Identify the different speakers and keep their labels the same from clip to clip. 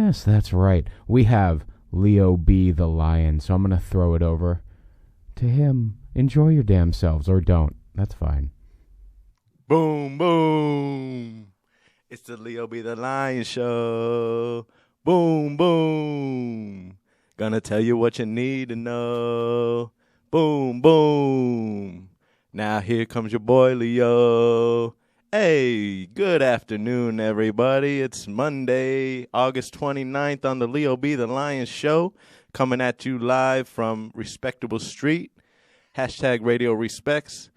Speaker 1: Yes, that's right. We have Leo B. the Lion, so I'm going to throw it over to him. Enjoy your damn selves, or don't. That's fine.
Speaker 2: Boom, boom. It's the Leo B. the Lion show. Boom, boom. Gonna tell you what you need to know. Boom, boom. Now here comes your boy Leo. Hey, good afternoon, everybody. It's Monday, August 29th on the Leo B. the Lion show. Coming at you live from Respectable St. #Radio Respects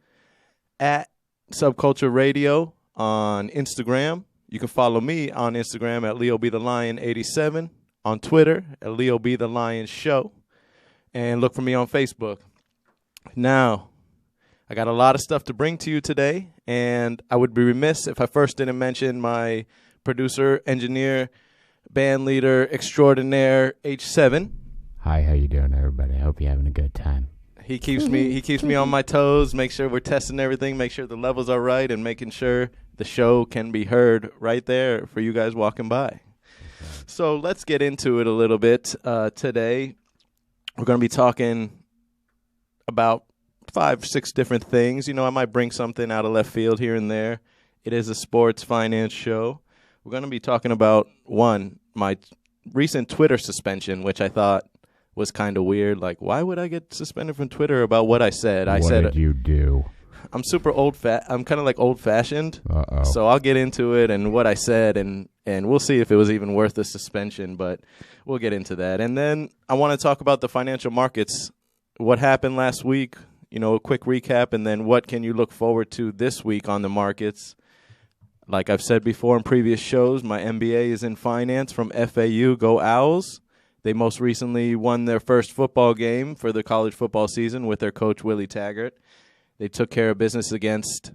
Speaker 2: at Subculture Radio on Instagram. You can follow me on Instagram at Leo B the Lion 87, on Twitter at Leo B the Lion Show, and look for me on Facebook. Now, I got a lot of stuff to bring to you today, and I would be remiss if I first didn't mention my producer, engineer, band leader extraordinaire, H7.
Speaker 1: Hi, how you doing, everybody? I hope you're having a good time.
Speaker 2: He keeps me on my toes, make sure we're testing everything, make sure the levels are right, and making sure the show can be heard right there for you guys walking by. So let's get into it a little bit. Today, we're going to be talking about 5-6 different things. You know, I might bring something out of left field here and there. It is a sports finance show. We're going to be talking about, one, my recent Twitter suspension, which I thought was kind of weird. Like, why would I get suspended from Twitter about what I said?
Speaker 1: What did you do?
Speaker 2: I'm super I'm kind of like old-fashioned.
Speaker 1: Uh-oh.
Speaker 2: So I'll get into it and what I said, and we'll see if it was even worth the suspension, but we'll get into that. And then I want to talk about the financial markets, what happened last week, you know, a quick recap, and then what can you look forward to this week on the markets. Like I've said before in previous shows, my MBA is in finance from FAU. Go Owls. They most recently won their first football game for the college football season with their coach, Willie Taggart. They took care of business against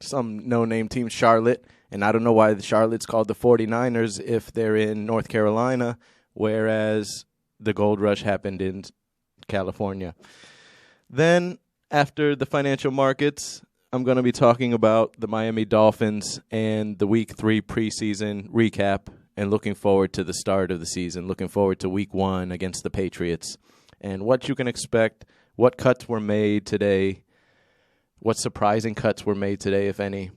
Speaker 2: some no-name team, Charlotte. And I don't know why the Charlotte's called the 49ers if they're in North Carolina, whereas the gold rush happened in California. Then, after the financial markets, I'm going to be talking about the Miami Dolphins and the Week 3 preseason recap, and looking forward to the start of the season, looking forward to Week 1 against the Patriots, and what you can expect, what cuts were made today, what surprising cuts were made today, if any.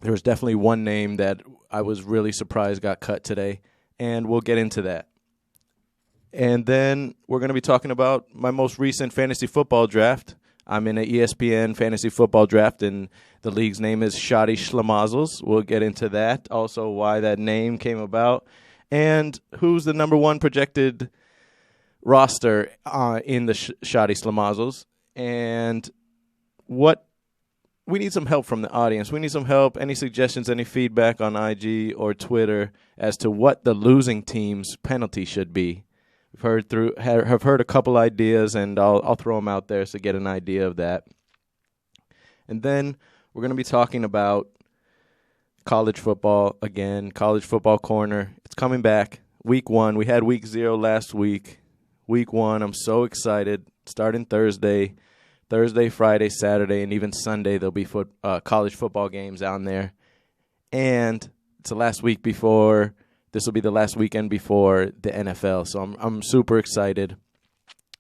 Speaker 2: There was definitely one name that I was really surprised got cut today, and we'll get into that. And then we're going to be talking about my most recent fantasy football draft. I'm in an ESPN fantasy football draft, and the league's name is Shoddy Shlimazels. We'll get into that, also why that name came about, and who's the number one projected roster in the Shoddy Shlimazels, and what we need some help from the audience. We need some help, any suggestions, any feedback on IG or Twitter as to what the losing team's penalty should be. Have heard a couple ideas, and I'll throw them out there to get an idea of that. And then we're going to be talking about college football again, College Football Corner. It's coming back. Week 1. We had Week 0 last week. Week 1, I'm so excited. Starting Thursday, Friday, Saturday, and even Sunday, there'll be college football games down there. And it's the last week before. This will be the last weekend before the NFL, so I'm super excited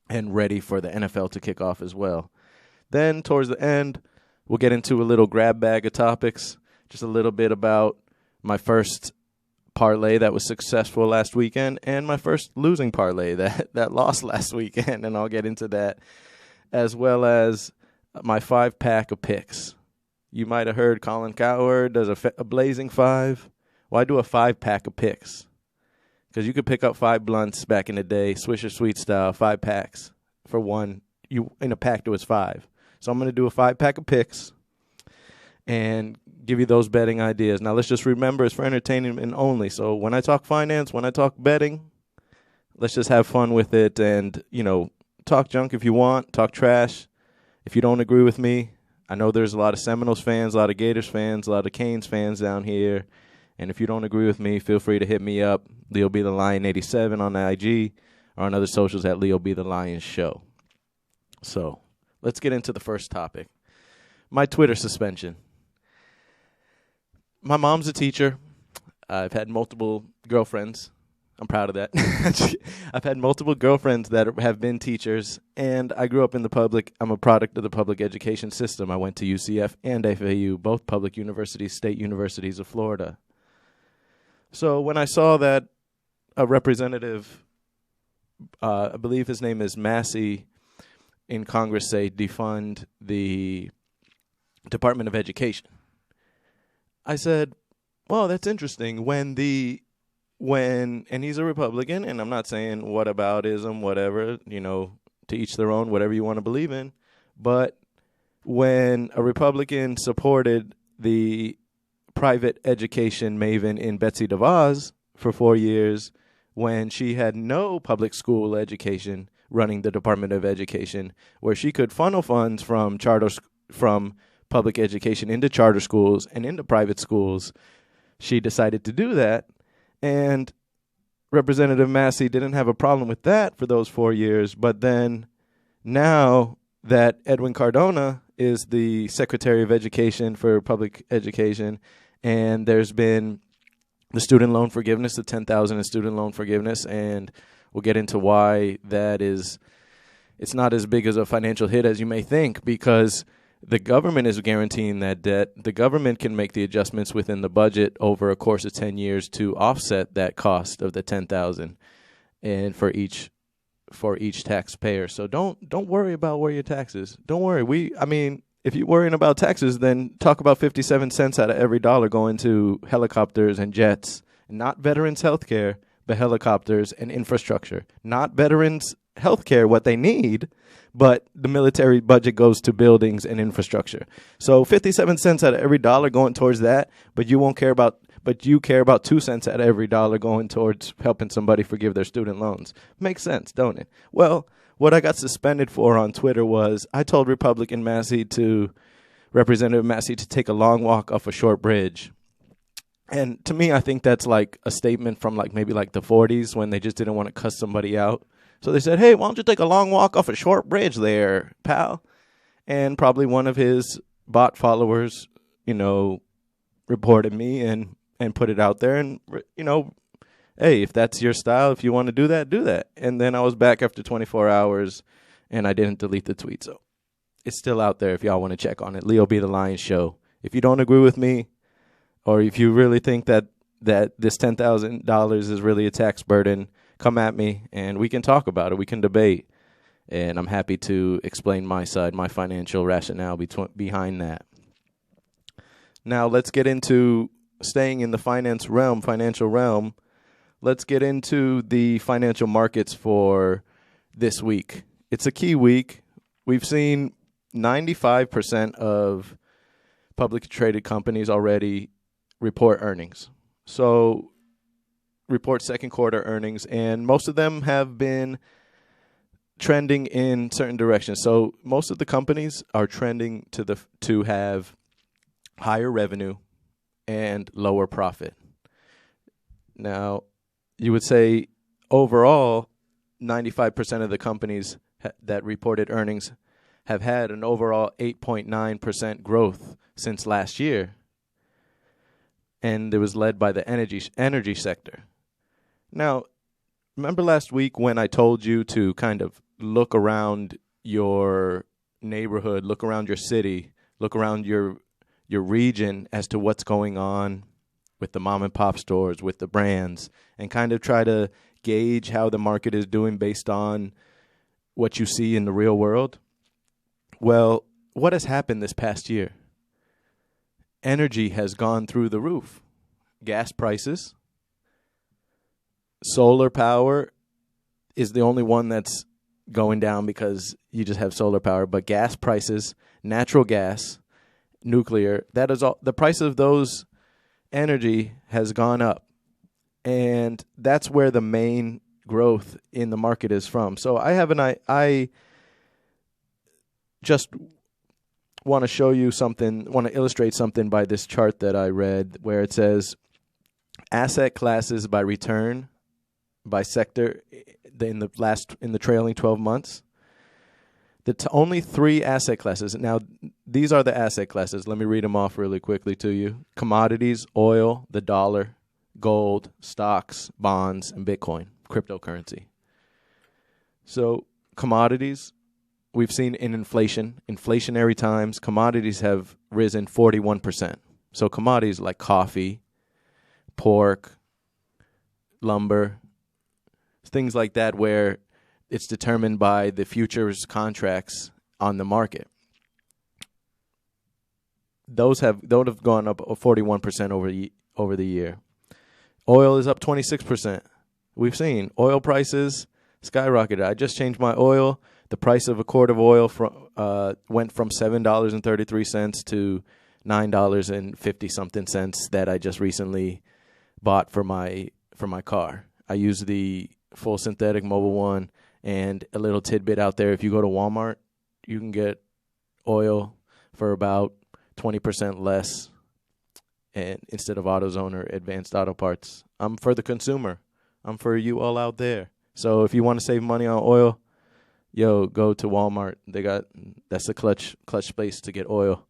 Speaker 2: and ready for the NFL to kick off as well. Then, towards the end, we'll get into a little grab bag of topics, just a little bit about my first parlay that was successful last weekend and my first losing parlay that lost last weekend, and I'll get into that, as well as my 5-pack of picks. You might have heard Colin Cowherd does a blazing 5. Why do a 5-pack of picks? Because you could pick up 5 blunts back in the day, Swisher Sweet style, 5 packs for one. In a pack, there was 5. So I'm going to do a 5-pack of picks and give you those betting ideas. Now, let's just remember it's for entertainment only. So when I talk finance, when I talk betting, let's just have fun with it and, you know, talk junk if you want, talk trash. If you don't agree with me, I know there's a lot of Seminoles fans, a lot of Gators fans, a lot of Canes fans down here. And if you don't agree with me, feel free to hit me up, Leo B the Lion 87 on the IG, or on other socials at Leo B the Lion Show. So let's get into the first topic. My Twitter suspension. My mom's a teacher. I've had multiple girlfriends. I'm proud of that. I've had multiple girlfriends that have been teachers, and I grew up in the public. I'm a product of the public education system. I went to UCF and FAU, both public universities, state universities of Florida. So when I saw that a representative, I believe his name is Massey, in Congress say defund the Department of Education, I said, well, that's interesting. And he's a Republican, and I'm not saying whataboutism, whatever, to each their own, whatever you want to believe in. But when a Republican supported the private education maven in Betsy DeVos for 4 years, when she had no public school education running the Department of Education, where she could funnel funds from public education into charter schools and into private schools, she decided to do that. And Representative Massey didn't have a problem with that for those 4 years. But then now that Edwin Cardona is the Secretary of Education for Public Education, and there's been the student loan forgiveness, the $10,000 in student loan forgiveness, and we'll get into why that is. It's not as big as a financial hit as you may think, because the government is guaranteeing that debt. The government can make the adjustments within the budget over a course of 10 years to offset that cost of the $10,000 and for each taxpayer. So don't worry about where your taxes. Don't worry. If you're worrying about taxes, then talk about 57 cents out of every dollar going to helicopters and jets, not veterans health care, but helicopters and infrastructure. Not veterans health care, what they need, but the military budget goes to buildings and infrastructure. So 57 cents out of every dollar going towards that, but you care about 2 cents out of every dollar going towards helping somebody forgive their student loans. Makes sense, don't it? Well, what I got suspended for on Twitter was I told Representative Massey to take a long walk off a short bridge. And to me, I think that's like a statement from maybe the 40s when they just didn't want to cuss somebody out. So they said, hey, why don't you take a long walk off a short bridge there, pal? And probably one of his bot followers, reported me and put it out there. And, hey, if that's your style, if you want to do that, do that. And then I was back after 24 hours, and I didn't delete the tweet. So it's still out there if y'all want to check on it. Leo B. the Lion Show. If you don't agree with me, or if you really think that this $10,000 is really a tax burden, come at me, and we can talk about it. We can debate, and I'm happy to explain my side, my financial rationale behind that. Now, let's get into staying in the financial realm. Let's get into the financial markets for this week. It's a key week. We've seen 95% of publicly traded companies already report earnings. So report second quarter earnings, and most of them have been trending in certain directions. So most of the companies are trending to have higher revenue and lower profit. Now, you would say overall 95% of the companies that reported earnings have had an overall 8.9% growth since last year, and it was led by the energy sector. Now, remember last week when I told you to kind of look around your neighborhood, look around your city, look around your region as to what's going on with the mom and pop stores, with the brands, and kind of try to gauge how the market is doing based on what you see in the real world? Well, what has happened this past year? Energy has gone through the roof. Gas prices. Solar power is the only one that's going down because you just have solar power. But gas prices, natural gas, nuclear, that is all. The price of those energy has gone up. And that's where the main growth in the market is from. So I just want to show you something, want to illustrate something by this chart that I read where it says asset classes by return by sector in the trailing 12 months. Only 3 asset classes. Now, these are the asset classes. Let me read them off really quickly to you. Commodities, oil, the dollar, gold, stocks, bonds, and Bitcoin, cryptocurrency. So commodities, we've seen in inflationary times, commodities have risen 41%. So commodities like coffee, pork, lumber, things like that where it's determined by the futures contracts on the market. Those have gone up 41% over the year. Oil is up 26%. We've seen oil prices skyrocketed. I just changed my oil. The price of a quart of oil went from $7.33 to $9.50 something that I just recently bought for my car. I use the full synthetic mobile one, and a little tidbit out there: if you go to Walmart, you can get oil for about 20% less, and instead of AutoZone or Advanced Auto Parts. I'm for the consumer. I'm for you all out there. So if you want to save money on oil, go to Walmart. That's the clutch place to get oil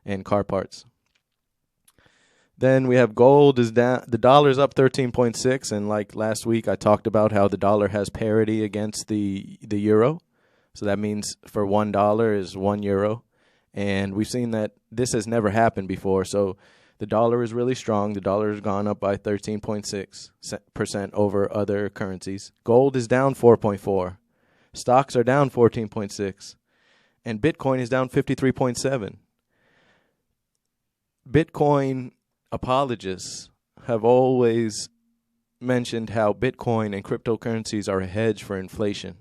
Speaker 2: and car parts. Then we have gold is down. The dollar's up 13.6, and like last week I talked about how the dollar has parity against the euro. So that means for $1 is €1. And we've seen that this has never happened before. So the dollar is really strong. The dollar has gone up by 13.6% over other currencies. Gold is down 4.4. Stocks are down 14.6. And Bitcoin is down 53.7. Bitcoin apologists have always mentioned how Bitcoin and cryptocurrencies are a hedge for inflation.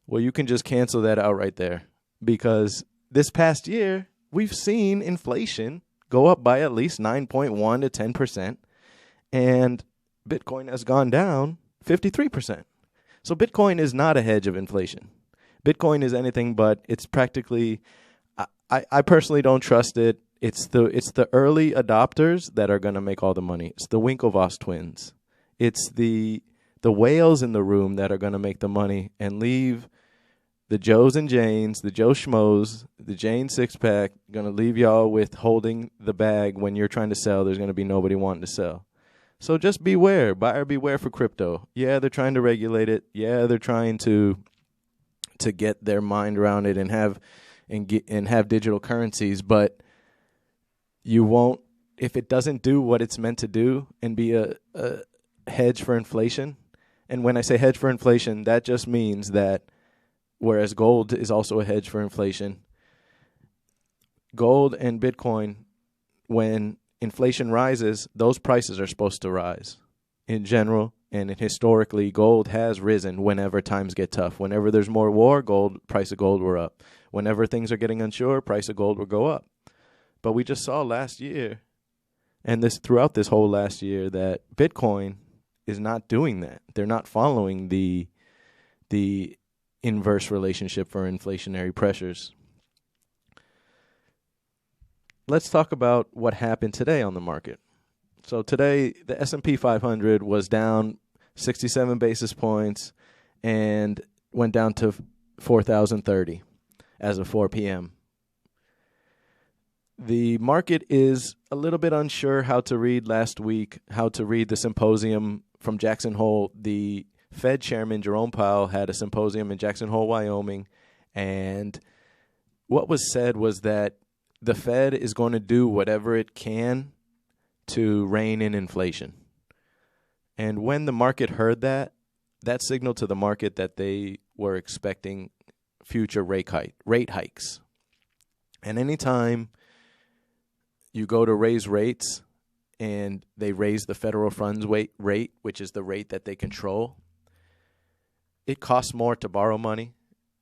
Speaker 2: Well, you can just cancel that out right there, because this past year, we've seen inflation go up by at least 9.1 to 10%, and Bitcoin has gone down 53%. So Bitcoin is not a hedge of inflation. Bitcoin is anything but. It's practically, I personally don't trust it. It's the early adopters that are going to make all the money. It's the Winklevoss twins. It's the whales in the room that are going to make the money and leave the Joes and Janes, the Joe Schmoes, the Jane six-pack, going to leave y'all with holding the bag when you're trying to sell. There's going to be nobody wanting to sell. So just beware. Buyer beware for crypto. Yeah, they're trying to regulate it. Yeah, they're trying to get their mind around it and have digital currencies, but you won't, if it doesn't do what it's meant to do and be a hedge for inflation. And when I say hedge for inflation, that just means that whereas gold is also a hedge for inflation, gold and Bitcoin, when inflation rises, those prices are supposed to rise in general. And historically, gold has risen whenever times get tough. Whenever there's more war, price of gold were up. Whenever things are getting unsure, price of gold will go up. But we just saw last year, and throughout this whole last year, that Bitcoin is not doing that. They're not following the inverse relationship for inflationary pressures. Let's talk about what happened today on the market. So today, the S&P 500 was down 67 basis points and went down to 4,030 as of 4 p.m. The market is a little bit unsure how to read the symposium from Jackson Hole. The Fed chairman, Jerome Powell, had a symposium in Jackson Hole, Wyoming, and what was said was that the Fed is going to do whatever it can to rein in inflation. And when the market heard that signaled to the market that they were expecting future rate hikes. And anytime you go to raise rates and they raise the federal funds rate, which is the rate that they control, it costs more to borrow money,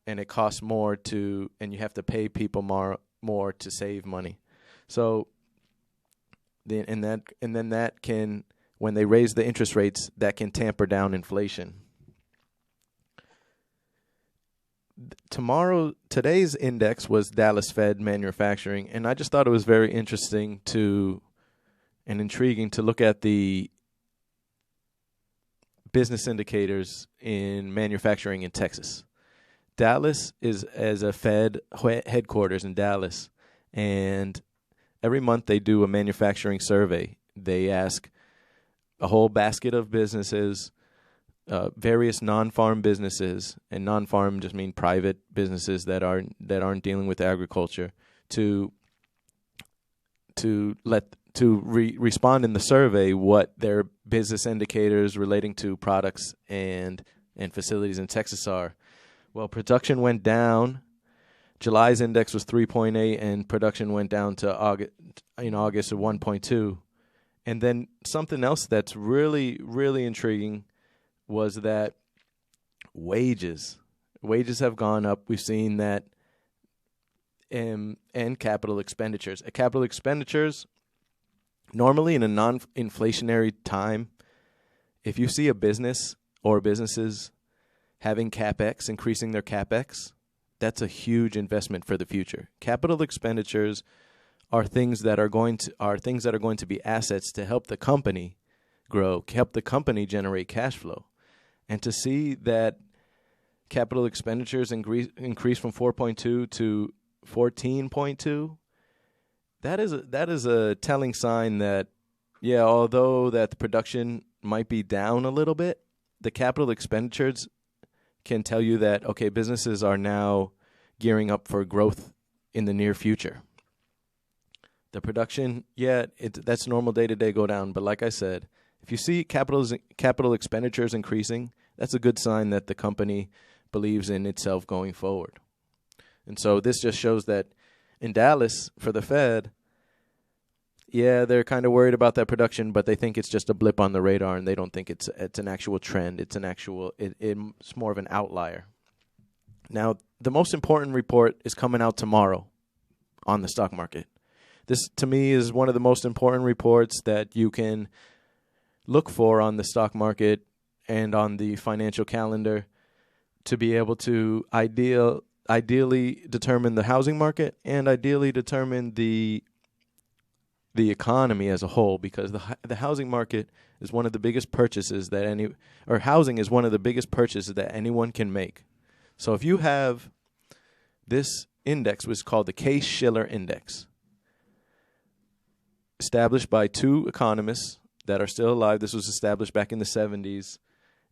Speaker 2: and it costs more and you have to pay people more to save money. So when they raise the interest rates, that can tamper down inflation. Today's index was Dallas Fed Manufacturing, and I just thought it was very interesting and intriguing to look at the business indicators in manufacturing in Texas. Dallas is as a Fed headquarters in Dallas, and every month they do a manufacturing survey. They ask a whole basket of businesses, various non-farm businesses, and non-farm just mean private businesses that aren't dealing with agriculture, to respond in the survey what their business indicators relating to products and facilities in Texas are. Well, production went down. July's index was 3.8, and production went down to August of 1.2. And then something else that's really, really intriguing was that wages have gone up. We've seen that, and capital expenditures. Capital expenditures, normally in a non-inflationary time, if you see a business or businesses having CapEx, increasing their CapEx, that's a huge investment for the future. Capital expenditures are things that are going to be assets to help the company grow, help the company generate cash flow. And to see that capital expenditures increase from 4.2 to 14.2, that is a telling sign that, yeah, although that the production might be down a little bit, the capital expenditures can tell you that, okay, businesses are now gearing up for growth in the near future. The production, yeah, that's normal day-to-day go down. But like I said, if you see capital expenditures increasing, that's a good sign that the company believes in itself going forward. And so this just shows that in Dallas, for the Fed, yeah, they're kind of worried about that production, but they think it's just a blip on the radar, and they don't think it's an actual trend. It's more of an outlier. Now, the most important report is coming out tomorrow on the stock market. This, to me, is one of the most important reports that you can look for on the stock market and on the financial calendar to be able to ideally determine the housing market and ideally determine the economy as a whole, because the housing market is one of the biggest purchases housing is one of the biggest purchases that anyone can make. So if you have this index, which is called the Case-Shiller Index, established by two economists that are still alive. This was established back in the 70s.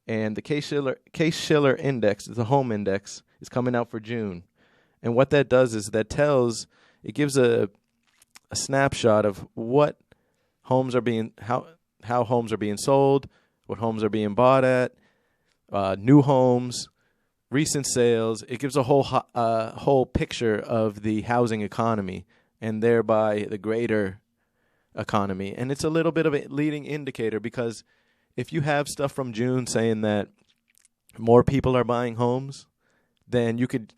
Speaker 2: And the Case-Shiller Index, the home index, is coming out for June. And what that does is it gives a snapshot of what homes are being, how homes are being sold, what homes are being bought at, new homes, recent sales. It gives a whole picture of the housing economy and thereby the greater economy. And it's a little bit of a leading indicator, because if you have stuff from June saying that more people are buying homes, then you could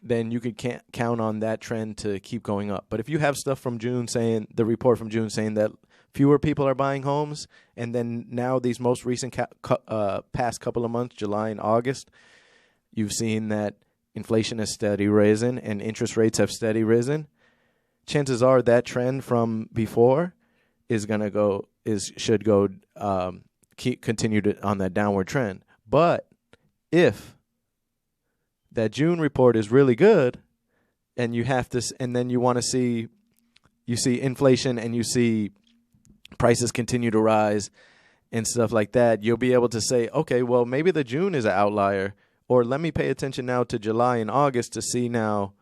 Speaker 2: count on that trend to keep going up. But if you have stuff from June the report from June saying that fewer people are buying homes, and then now these most recent past couple of months, July and August, you've seen that inflation has steady risen and interest rates have steady risen, chances are that trend from before should continue on that downward trend. But if that June report is really good, and then you want to see inflation and you see prices continue to rise and stuff like that, you'll be able to say, okay, well, maybe the June is an outlier, or let me pay attention now to July and August to see now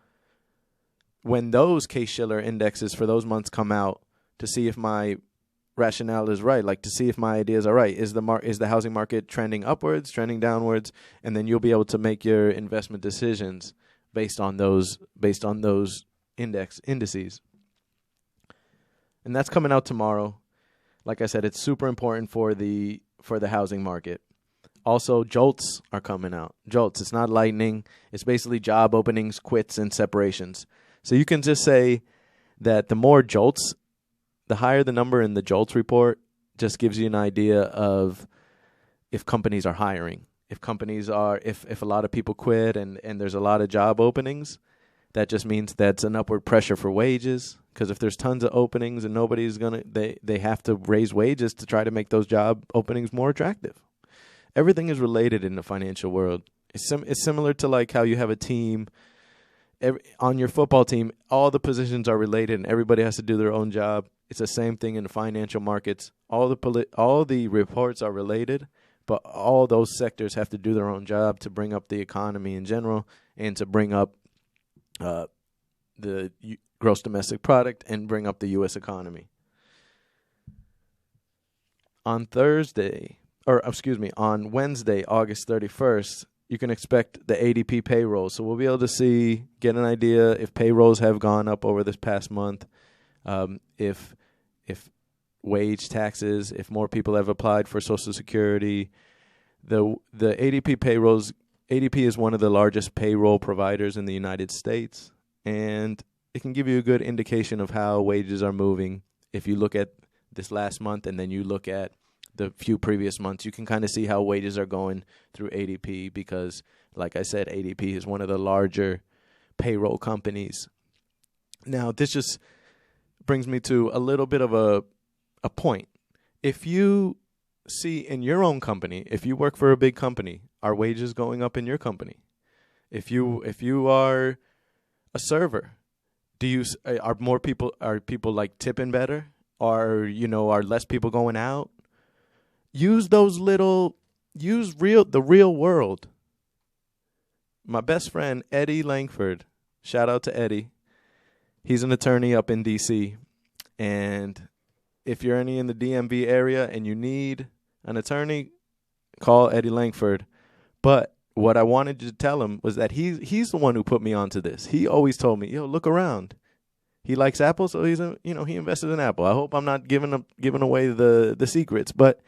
Speaker 2: when those Case-Shiller indexes for those months come out, to see if my rationale is right, like to see if my ideas are right. Is the housing market trending upwards, trending downwards? And then you'll be able to make your investment decisions based on those indices. And that's coming out tomorrow. Like I said, it's super important for the housing market. Also, JOLTS are coming out. JOLTS, it's not lightning. It's basically job openings, quits, and separations. So you can just say that the more JOLTS, the higher the number in the JOLTS report, just gives you an idea of if companies are hiring. If a lot of people quit and there's a lot of job openings, that just means that's an upward pressure for wages. Because if there's tons of openings and nobody's they have to raise wages to try to make those job openings more attractive. Everything is related in the financial world. It's similar to like how you have a team. On your football team, all the positions are related and everybody has to do their own job. It's the same thing in the financial markets. All the reports are related, but all those sectors have to do their own job to bring up the economy in general and to bring up the gross domestic product and bring up the U.S. economy. On Wednesday, August 31st, you can expect the ADP payroll. So we'll be able to get an idea if payrolls have gone up over this past month, if wage taxes, if more people have applied for Social Security. The ADP payrolls, ADP is one of the largest payroll providers in the United States, and it can give you a good indication of how wages are moving. If you look at this last month and then you look at the few previous months, you can kind of see how wages are going through ADP because, like I said, ADP is one of the larger payroll companies. Now, this just brings me to a little bit of a point. If you see in your own company, if you work for a big company, are wages going up in your company? If you are a server, are people like tipping better? Are less people going out? Use the real world. My best friend, Eddie Langford, shout out to Eddie. He's an attorney up in D.C. And if you're any in the DMV area and you need an attorney, call Eddie Langford. But what I wanted to tell him was that he's the one who put me onto this. He always told me, look around. He likes Apple, so he invested in Apple. I hope I'm not giving away the secrets, but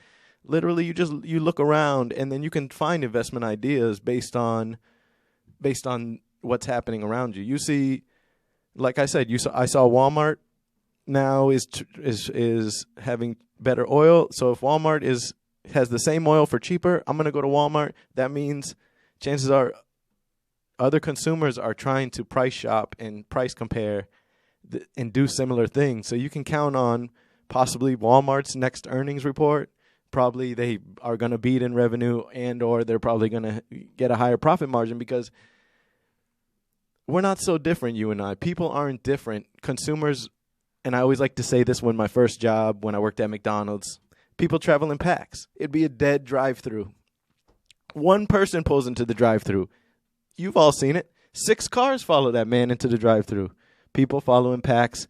Speaker 2: literally you look around and then you can find investment ideas based on what's happening around you. You see, like I said, I saw Walmart now is having better oil. So if Walmart has the same oil for cheaper, I'm going to go to Walmart. That means chances are other consumers are trying to price shop and price compare and do similar things. So you can count on possibly Walmart's next earnings report. Probably they are going to beat in revenue and or they're probably going to get a higher profit margin because we're not so different, you and I. People aren't different. Consumers, and I always like to say this when my first job, when I worked at McDonald's, people travel in packs. It'd be a dead drive-through. One person pulls into the drive-through. You've all seen it. 6 cars follow that man into the drive-through. People follow in packs.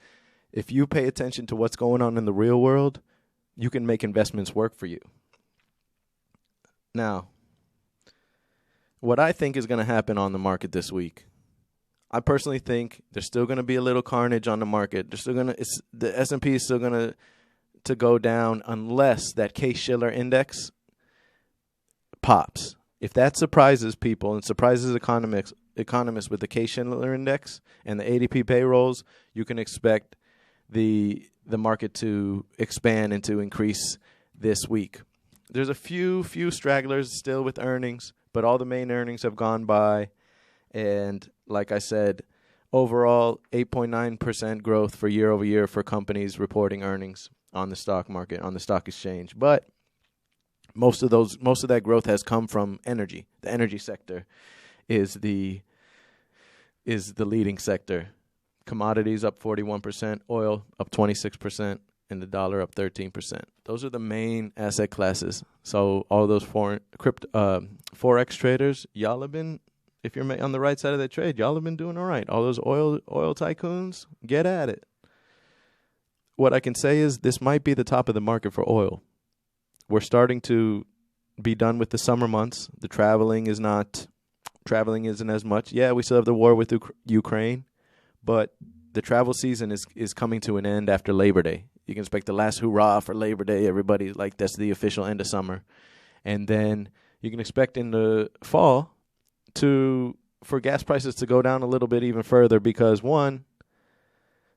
Speaker 2: If you pay attention to what's going on in the real world, you can make investments work for you. Now, what I think is going to happen on the market this week, I personally think there's still going to be a little carnage on the market. The S&P is still going to go down unless that Case-Shiller index pops. If that surprises people and surprises economists with the Case-Shiller index and the ADP payrolls, you can expect the market to expand and to increase this week. There's a few stragglers still with earnings, but all the main earnings have gone by. And like I said, overall 8.9% growth for year over year for companies reporting earnings on the stock market, on the stock exchange. But most of that growth has come from energy. The energy sector is the leading sector. Commodities up 41%, oil up 26%, and the dollar up 13%. Those are the main asset classes. So all those forex traders, y'all have been, if you're on the right side of that trade, y'all have been doing all right. All those oil tycoons, get at it. What I can say is this might be the top of the market for oil. We're starting to be done with the summer months. The traveling isn't as much. Yeah, we still have the war with Ukraine. But the travel season is coming to an end after Labor Day. You can expect the last hurrah for Labor Day. Everybody, like, that's the official end of summer. And then you can expect in the fall for gas prices to go down a little bit even further because, one,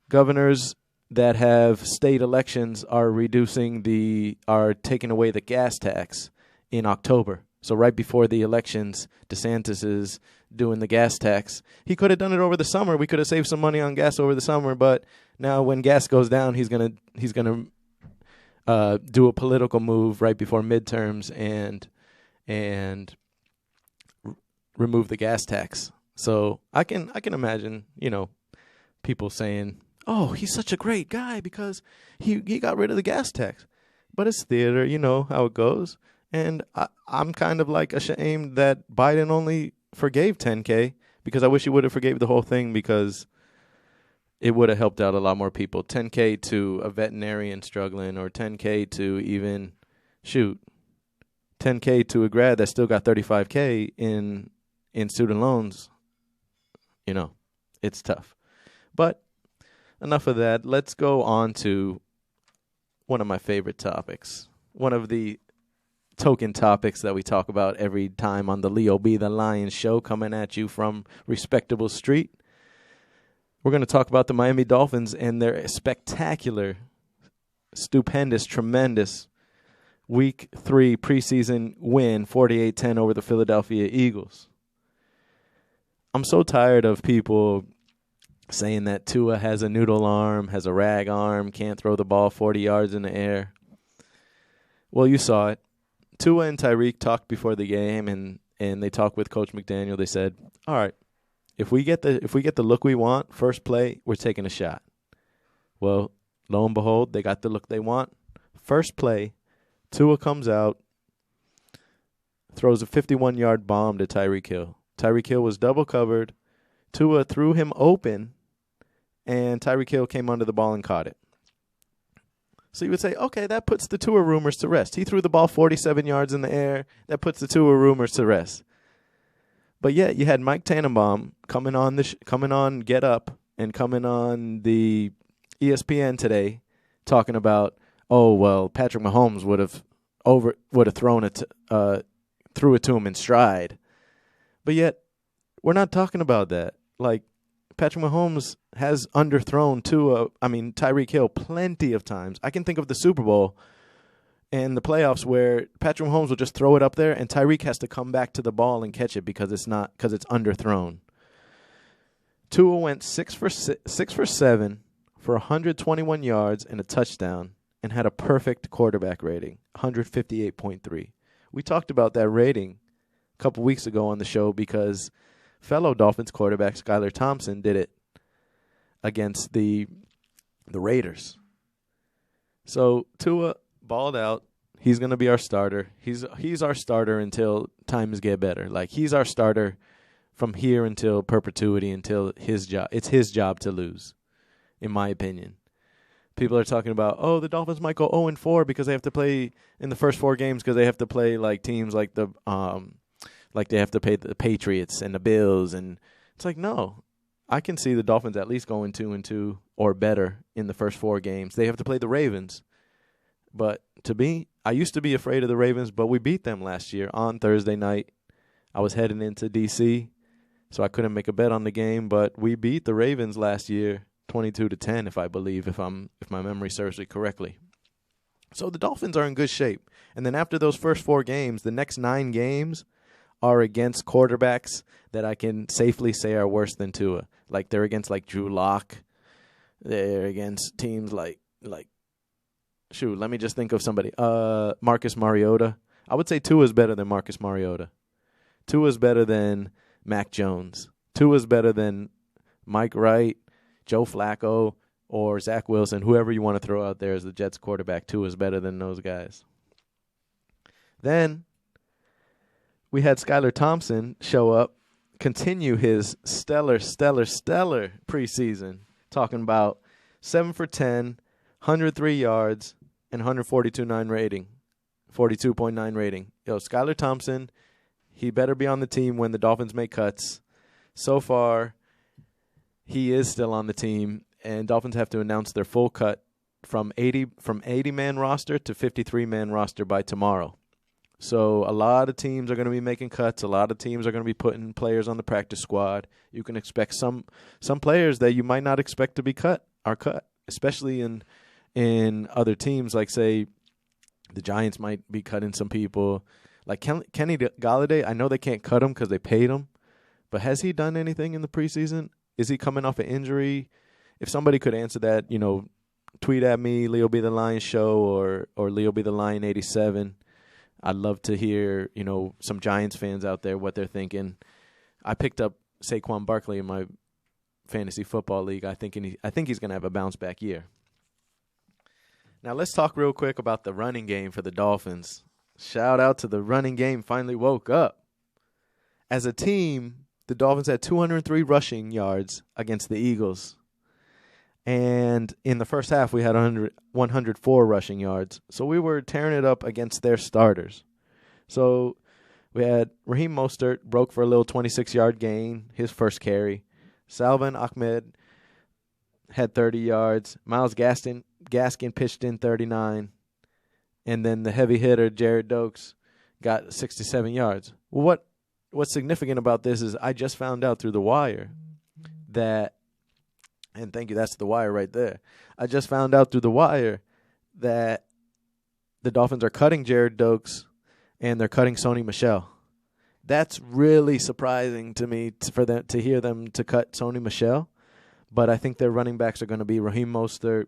Speaker 2: governors that have state elections are taking away the gas tax in October. So right before the elections, DeSantis is doing the gas tax. He could have done it over the summer. We could have saved some money on gas over the summer, but now when gas goes down, he's gonna do a political move right before midterms and remove the gas tax. So I can imagine, people saying, oh, he's such a great guy because he got rid of the gas tax. But it's theater, you know how it goes. And I'm kind of like ashamed that Biden only forgave $10K because I wish he would have forgave the whole thing because it would have helped out a lot more people. $10K to a veterinarian struggling, or $10K to even, $10K to a grad that still got $35K in student loans. You know, it's tough. But enough of that. Let's go on to one of my favorite topics. One of the token topics that we talk about every time on the Leo B. the Lion show, coming at you from Respectable St. We're going to talk about the Miami Dolphins and their spectacular, stupendous, tremendous Week 3 preseason win, 48-10 over the Philadelphia Eagles. I'm so tired of people saying that Tua has a noodle arm, has a rag arm, can't throw the ball 40 yards in the air. Well, you saw it. Tua and Tyreek talked before the game, and they talked with Coach McDaniel. They said, all right, if we get the look we want, first play, we're taking a shot. Well, lo and behold, they got the look they want. First play, Tua comes out, throws a 51-yard bomb to Tyreek Hill. Tyreek Hill was double covered. Tua threw him open, and Tyreek Hill came under the ball and caught it. So you would say, okay, that puts the Tua rumors to rest. He threw the ball 47 yards in the air. That puts the Tua rumors to rest. But yet you had Mike Tannenbaum coming on Get Up and coming on the ESPN today talking about, oh, well, Patrick Mahomes would have threw it to him in stride. But yet we're not talking about that. Like, Patrick Mahomes has underthrown Tyreek Hill plenty of times. I can think of the Super Bowl and the playoffs where Patrick Mahomes will just throw it up there and Tyreek has to come back to the ball and catch it because it's underthrown. Tua went 6 for 7 for 121 yards and a touchdown and had a perfect quarterback rating, 158.3. We talked about that rating a couple weeks ago on the show because fellow Dolphins quarterback Skylar Thompson did it against the Raiders. So Tua balled out. He's going to be our starter. He's our starter until times get better. Like, he's our starter from here until perpetuity, until his job. It's his job to lose, in my opinion. People are talking about, oh, the Dolphins might go 0-4 because they have to play in the first 4 games because they have to play like teams like they have to pay the Patriots and the Bills, and it's like, no. I can see the Dolphins at least going 2-2 or better in the first 4 games. They have to play the Ravens. But I used to be afraid of the Ravens, but we beat them last year on Thursday night. I was heading into D.C., so I couldn't make a bet on the game, but we beat the Ravens last year 22-10, if my memory serves me correctly. So the Dolphins are in good shape. And then after those first 4 games, the next 9 games are against quarterbacks that I can safely say are worse than Tua. Like, they're against like Drew Lock. They're against teams like let me just think of somebody. Marcus Mariota. I would say Tua's better than Marcus Mariota. Tua's better than Mac Jones. Tua's better than Mike Wright, Joe Flacco, or Zach Wilson. Whoever you want to throw out there as the Jets quarterback, Tua's better than those guys. Then we had Skylar Thompson show up, continue his stellar preseason, talking about 7 for 10, 103 yards, and 142.9 rating. Yo, Skylar Thompson, he better be on the team when the Dolphins make cuts. So far, he is still on the team, and Dolphins have to announce their full cut from 80-man roster to 53-man roster by tomorrow. So a lot of teams are going to be making cuts. A lot of teams are going to be putting players on the practice squad. You can expect some players that you might not expect to be cut are cut, especially in other teams. Like, say, the Giants might be cutting some people. Like Kenny Golladay, I know they can't cut him because they paid him, but has he done anything in the preseason? Is he coming off an injury? If somebody could answer that, tweet at me, Leo Be the Lion Show, or Leo Be the Lion 87. I'd love to hear, some Giants fans out there, what they're thinking. I picked up Saquon Barkley in my fantasy football league. I think he's going to have a bounce back year. Now let's talk real quick about the running game for the Dolphins. Shout out to the running game finally woke up. As a team, the Dolphins had 203 rushing yards against the Eagles. And in the first half, we had 104 rushing yards. So we were tearing it up against their starters. So we had Raheem Mostert broke for a little 26-yard gain, his first carry. Salvon Ahmed had 30 yards. Myles Gaskin pitched in 39. And then the heavy hitter, Jared Dokes, got 67 yards. Well, what's significant about this is I just found out through the wire that, and thank you, that's the wire right there. I just found out through the wire that the Dolphins are cutting Jared Dokes and they're cutting Sony Michel. That's really surprising to me for them to hear them to cut Sony Michel. But I think their running backs are going to be Raheem Mostert,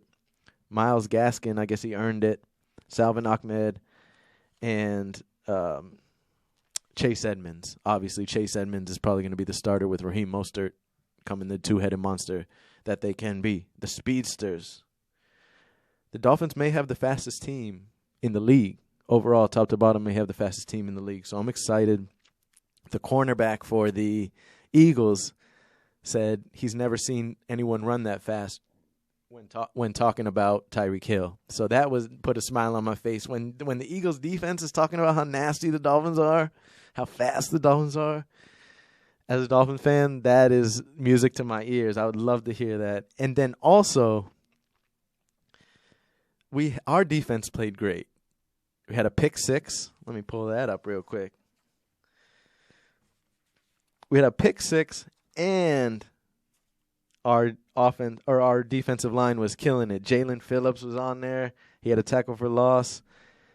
Speaker 2: Myles Gaskin, I guess he earned it, Salvon Ahmed, and Chase Edmonds. Obviously, Chase Edmonds is probably going to be the starter with Raheem Mostert coming the two-headed monster that they can be. The speedsters. The Dolphins may have the fastest team in the league. Overall, top to bottom, may have the fastest team in the league. So I'm excited. The cornerback for the Eagles said he's never seen anyone run that fast when talking about Tyreek Hill. So that put a smile on my face. When the Eagles defense is talking about how nasty the Dolphins are, how fast the Dolphins are, as a Dolphin fan, that is music to my ears. I would love to hear that. And then also, our defense played great. We had a pick six. Let me pull that up real quick. We had a pick six, and our defensive line was killing it. Jalen Phillips was on there. He had a tackle for loss.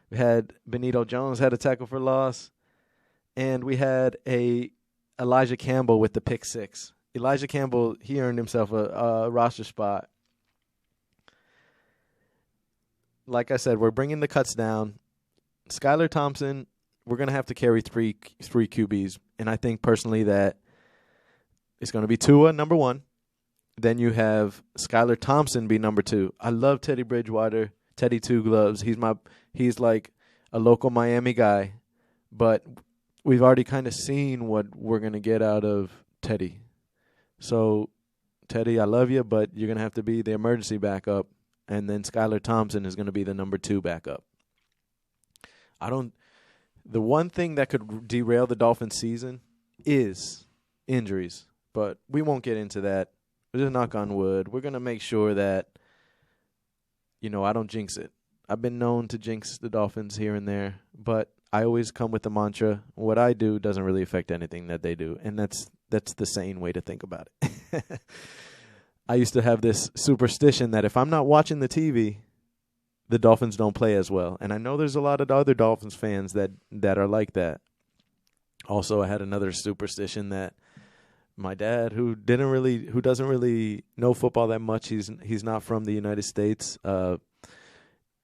Speaker 2: We had Benito Jones had a tackle for loss. And we had Elijah Campbell with the pick six. Elijah Campbell, he earned himself a roster spot. Like I said, we're bringing the cuts down. Skylar Thompson, we're going to have to carry three QBs. And I think personally that it's going to be Tua, number one. Then you have Skylar Thompson be number two. I love Teddy Bridgewater, Teddy Two Gloves. He's like a local Miami guy. But we've already kind of seen what we're going to get out of Teddy. So, Teddy, I love you, but you're going to have to be the emergency backup. And then Skylar Thompson is going to be the number two backup. The one thing that could derail the Dolphins season is injuries. But we won't get into that. We'll just knock on wood. We're going to make sure that, I don't jinx it. I've been known to jinx the Dolphins here and there, but I always come with the mantra, what I do doesn't really affect anything that they do, and that's the sane way to think about it. I used to have this superstition that if I'm not watching the TV, the Dolphins don't play as well, and I know there's a lot of other Dolphins fans that are like that. Also, I had another superstition that my dad, who doesn't really know football that much, he's not from the United States.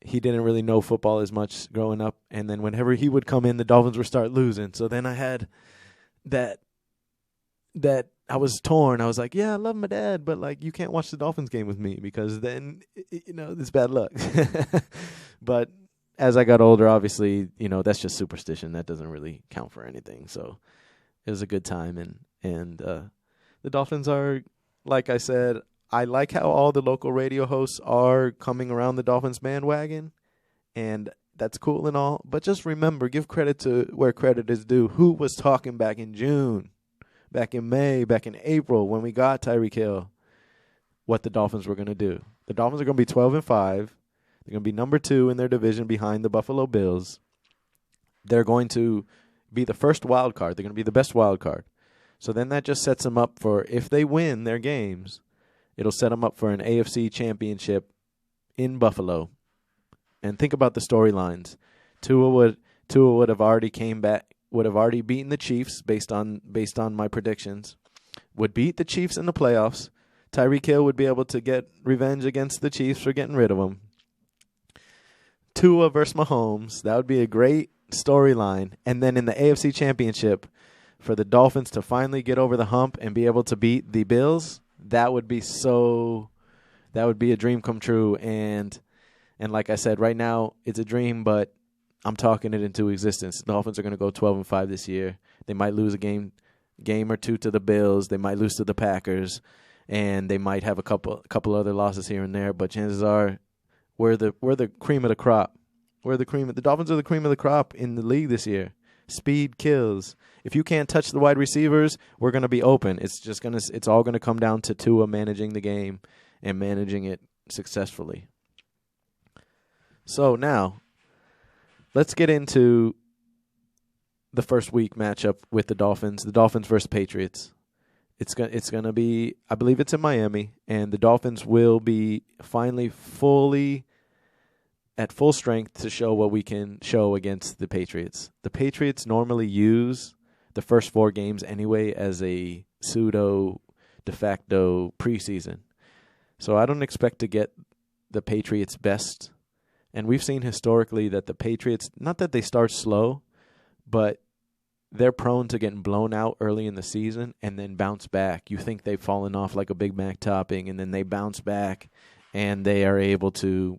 Speaker 2: He didn't really know football as much growing up, and then whenever he would come in, the Dolphins would start losing. So then I had that I was torn. I was like, yeah, I love my dad, but like you can't watch the Dolphins game with me because then it's bad luck. But as I got older, obviously, that's just superstition. That doesn't really count for anything. So it was a good time, and the Dolphins are, like I said, I like how all the local radio hosts are coming around the Dolphins bandwagon, and that's cool and all. But just remember, give credit to where credit is due. Who was talking back in June, back in May, back in April when we got Tyreek Hill, what the Dolphins were going to do? The Dolphins are going to be 12-5. They're going to be number 2 in their division behind the Buffalo Bills. They're going to be the first wild card. They're going to be the best wild card. So then that just sets them up for, if they win their games, it'll set them up for an AFC championship in Buffalo. And think about the storylines. Tua would have already came back, would have already beaten the Chiefs based on my predictions. Would beat the Chiefs in the playoffs. Tyreek Hill would be able to get revenge against the Chiefs for getting rid of him. Tua versus Mahomes. That would be a great storyline. And then in the AFC championship, for the Dolphins to finally get over the hump and be able to beat the Bills, that would be a dream come true. And like I said, right now it's a dream, but I'm talking it into existence. The Dolphins are going to go 12-5 this year. They might lose a game or two to the Bills. They might lose to the Packers, and they might have a couple other losses here and there. But chances are, we're the cream of the crop. The Dolphins are the cream of the crop in the league this year. Speed kills. If you can't touch the wide receivers, we're going to be open. It's all going to come down to Tua managing the game and managing it successfully. So now, let's get into the first week matchup with the Dolphins. The Dolphins versus Patriots. It's going to be, I believe it's in Miami, and the Dolphins will be finally fully at full strength to show what we can show against the Patriots. The Patriots normally use the first 4 games anyway as a pseudo de facto preseason. So I don't expect to get the Patriots' best. And we've seen historically that the Patriots, not that they start slow, but they're prone to getting blown out early in the season and then bounce back. You think they've fallen off like a Big Mac topping, and then they bounce back and they are able to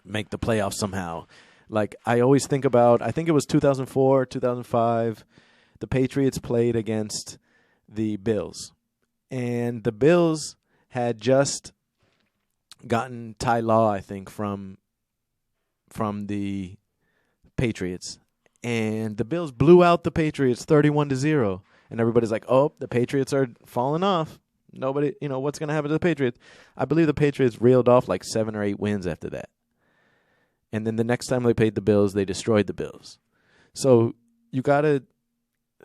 Speaker 2: make the playoffs somehow. Like I always think about, I think it was 2004, 2005, the Patriots played against the Bills. And the Bills had just gotten Ty Law, I think, from the Patriots. And the Bills blew out the Patriots 31-0. And everybody's like, oh, the Patriots are falling off. Nobody, what's going to happen to the Patriots? I believe the Patriots reeled off like 7 or 8 wins after that. And then the next time they played the Bills, they destroyed the Bills. So you got to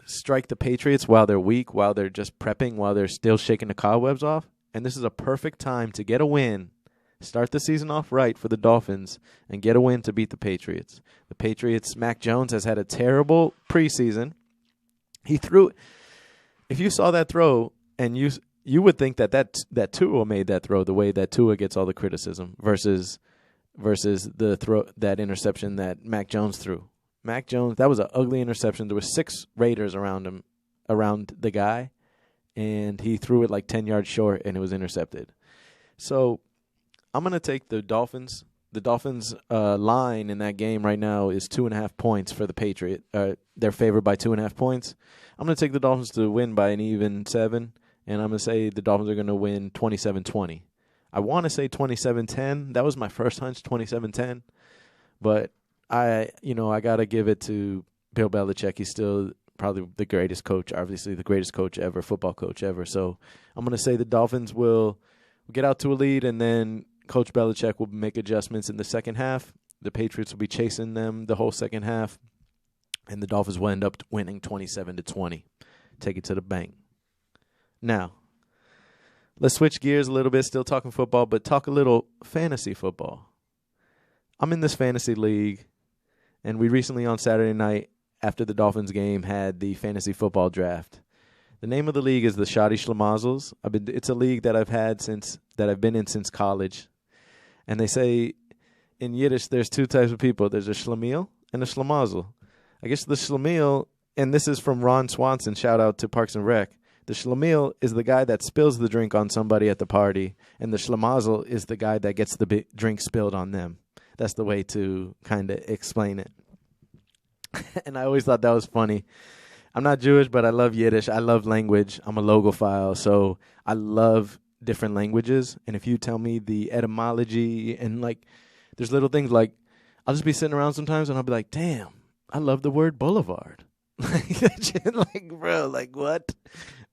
Speaker 2: strike the Patriots while they're weak, while they're just prepping, while they're still shaking the cobwebs off. And this is a perfect time to get a win, start the season off right for the Dolphins, and get a win to beat the Patriots. The Patriots, Mac Jones has had a terrible preseason. He threw, if you saw that throw, and you would think that Tua made that throw the way that Tua gets all the criticism versus the throw, that interception that Mac Jones threw. Mac Jones, that was an ugly interception. There was 6 Raiders around the guy, and he threw it like 10 yards short, and it was intercepted. So I'm going to take the Dolphins. The Dolphins' line in that game right now is 2.5 points for the Patriots. They're favored by 2.5 points. I'm going to take the Dolphins to win by an even 7, and I'm going to say the Dolphins are going to win 27-20. I want to say 27-10. That was my first hunch, 27-10. But I got to give it to Bill Belichick. He's still probably the greatest coach, obviously the greatest coach ever, football coach ever. So I'm going to say the Dolphins will get out to a lead, and then Coach Belichick will make adjustments in the second half. The Patriots will be chasing them the whole second half, and the Dolphins will end up winning 27-20. Take it to the bank. Now, let's switch gears a little bit, still talking football, but talk a little fantasy football. I'm in this fantasy league, and we recently on Saturday night, after the Dolphins game, had the fantasy football draft. The name of the league is the Shoddy Shlimazels. It's a league that I've been in since college. And they say in Yiddish there's 2 types of people. There's a Shlemiel and a Shlimazel. I guess the Shlemiel, and this is from Ron Swanson, shout out to Parks and Rec. The Shlemiel is the guy that spills the drink on somebody at the party, and the Shlimazel is the guy that gets the drink spilled on them. That's the way to kind of explain it. And I always thought that was funny. I'm not Jewish, but I love Yiddish. I love language. I'm a logophile, so I love different languages. And if you tell me the etymology and, like, there's little things like, I'll just be sitting around sometimes and I'll be like, damn, I love the word boulevard. Like, bro, like, what?